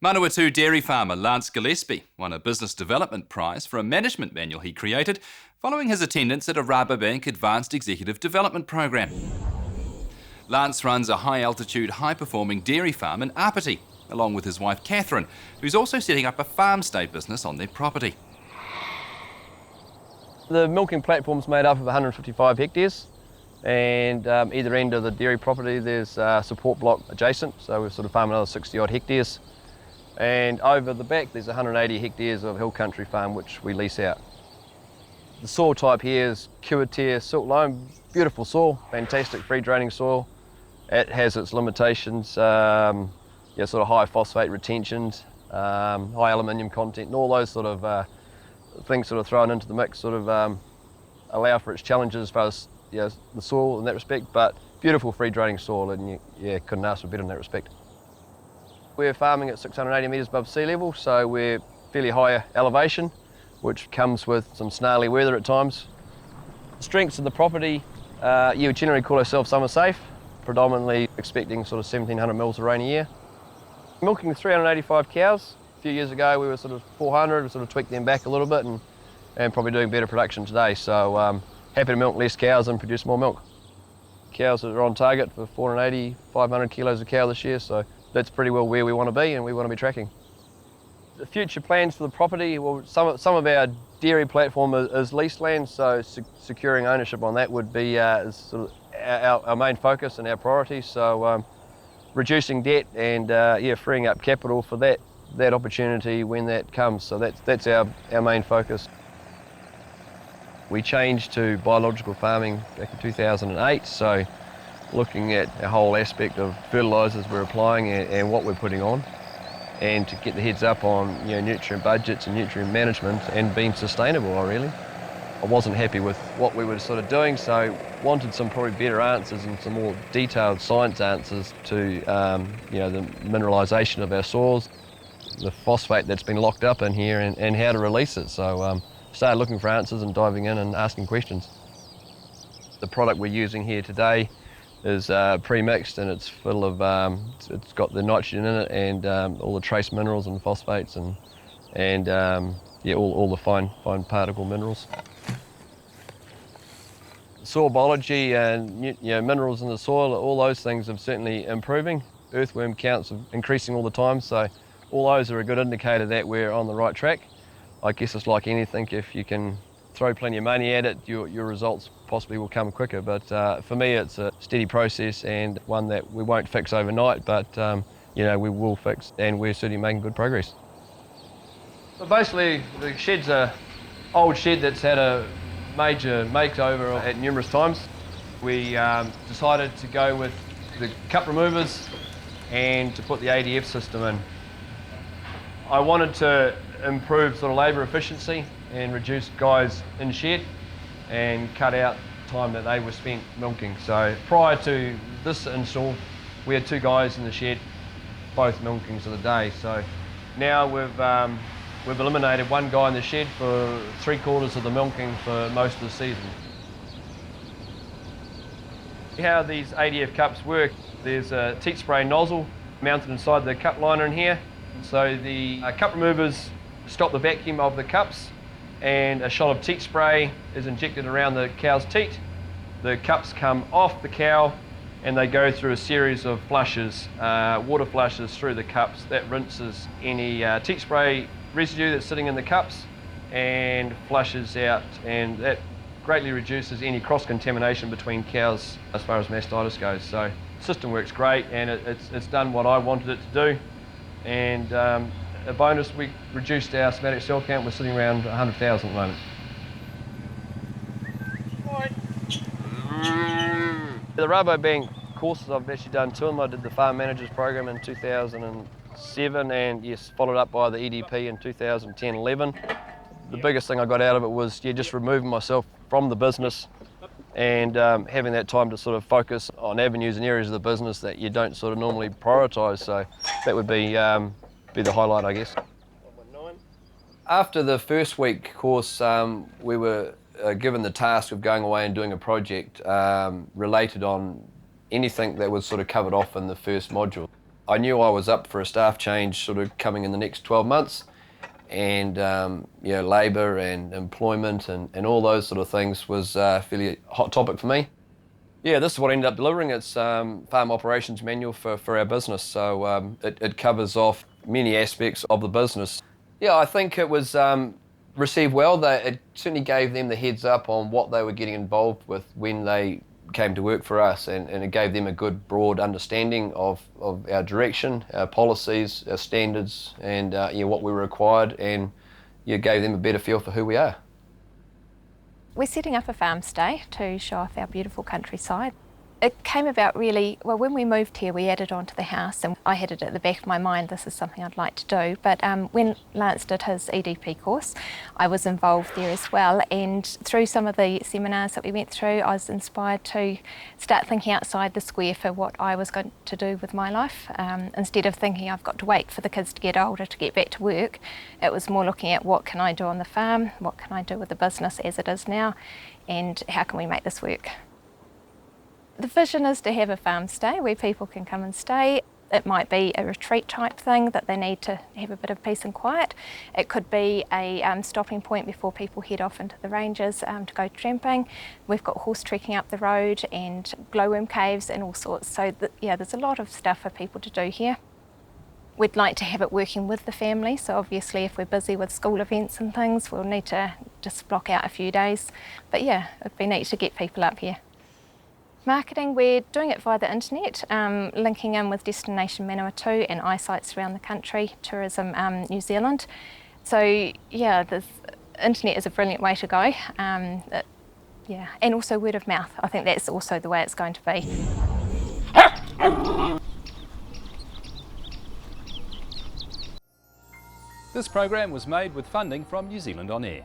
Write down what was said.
Manawatu dairy farmer Lance Gillespie won a business development prize for a management manual he created following his attendance at a Rabobank Advanced Executive Development Program. Lance runs a high-altitude, high-performing dairy farm in Apati, along with his wife Catherine, who's also setting up a farm-stay business on their property. The milking platform's made up of 155 hectares, and either end of the dairy property there's a support block adjacent, so we've sort of farmed another 60 odd hectares. And over the back there's 180 hectares of hill country farm which we lease out. The soil type here is Cuatir silt loam, beautiful soil, fantastic free draining soil. It has its limitations, sort of high phosphate retentions, high aluminium content, and all those sort of things sort of thrown into the mix sort of allow for its challenges as far as the soil in that respect, but beautiful free draining soil, and couldn't ask for better in that respect. We're farming at 680 metres above sea level, so we're fairly high elevation, which comes with some snarly weather at times. The strengths of the property, we generally call ourselves summer safe, predominantly expecting sort of 1,700 mils of rain a year. Milking 385 cows. A few years ago we were sort of 400, we sort of tweaked them back a little bit and probably doing better production today, so happy to milk less cows and produce more milk. Cows are on target for 480, 500 kilos a cow this year, so that's pretty well where we want to be and we want to be tracking. The future plans for the property, well, some of our dairy platform is leased land, so securing ownership on that would be is sort of our main focus and our priority. So reducing debt and freeing up capital for that opportunity when that comes. So that's our main focus. We changed to biological farming back in 2008, so looking at a whole aspect of fertilisers we're applying and what we're putting on, and to get the heads up on nutrient budgets and nutrient management and being sustainable. I wasn't happy with what we were sort of doing, so wanted some probably better answers and some more detailed science answers to the mineralisation of our soils, the phosphate that's been locked up in here and how to release it. So started looking for answers and diving in and asking questions. The product we're using here today is pre-mixed, and it's full of, it's got the nitrogen in it and all the trace minerals and phosphates and all the fine particle minerals. Soil biology and minerals in the soil, all those things are certainly improving. Earthworm counts are increasing all the time, so all those are a good indicator that we're on the right track. I guess it's like anything, if you can throw plenty of money at it, your results possibly will come quicker. But for me, it's a steady process and one that we won't fix overnight, but we will fix, and we're certainly making good progress. So basically, the shed's an old shed that's had a major makeover at numerous times. We decided to go with the cup removers and to put the ADF system in. I wanted to improve sort of labour efficiency and reduce guys in shed and cut out time that they were spent milking. So prior to this install, we had 2 guys in the shed, both milkings of the day. So now we've eliminated 1 guy in the shed for 3/4 of the milking for most of the season. How these ADF cups work, there's a teat spray nozzle mounted inside the cup liner in here. So the cup removers stop the vacuum of the cups, and a shot of teat spray is injected around the cow's teat. The cups come off the cow and they go through a series of flushes, water flushes through the cups. That rinses any teat spray residue that's sitting in the cups and flushes out, and that greatly reduces any cross-contamination between cows as far as mastitis goes. So the system works great, and it's done what I wanted it to do. And a bonus, we reduced our somatic cell count. We're sitting around 100,000 at the moment. The Rabobank courses, I've actually done 2 of them. I did the Farm Managers Program in 2007 and followed up by the EDP in 2010-11. The biggest thing I got out of it was just removing myself from the business and having that time to sort of focus on avenues and areas of the business that you don't sort of normally prioritise. So that would be the highlight, I guess. After the first week course, we were given the task of going away and doing a project related on anything that was sort of covered off in the first module. I knew I was up for a staff change sort of coming in the next 12 months, and labour and employment and all those sort of things was a fairly hot topic for me. Yeah, this is what I ended up delivering. It's Farm Operations Manual for our business, so it covers off many aspects of the business. Yeah, I think it was received well. It certainly gave them the heads up on what they were getting involved with when they came to work for us, and it gave them a good broad understanding of our direction, our policies, our standards, and what we were required, and gave them a better feel for who we are. We're setting up a farm stay to show off our beautiful countryside. It came about really, well, when we moved here we added on to the house, and I had it at the back of my mind, this is something I'd like to do. But when Lance did his EDP course, I was involved there as well, and through some of the seminars that we went through, I was inspired to start thinking outside the square for what I was going to do with my life. Instead of thinking I've got to wait for the kids to get older to get back to work, it was more looking at what can I do on the farm, what can I do with the business as it is now, and how can we make this work. The vision is to have a farm stay where people can come and stay. It might be a retreat type thing that they need to have a bit of peace and quiet. It could be a stopping point before people head off into the ranges to go tramping. We've got horse trekking up the road and glowworm caves and all sorts. So there's a lot of stuff for people to do here. We'd like to have it working with the family, so obviously if we're busy with school events and things, we'll need to just block out a few days. But yeah, it'd be neat to get people up here. Marketing, we're doing it via the internet, linking in with Destination Manawatu and eyesights around the country, Tourism New Zealand. So yeah, the internet is a brilliant way to go. And also word of mouth. I think that's also the way it's going to be. This program was made with funding from New Zealand On Air.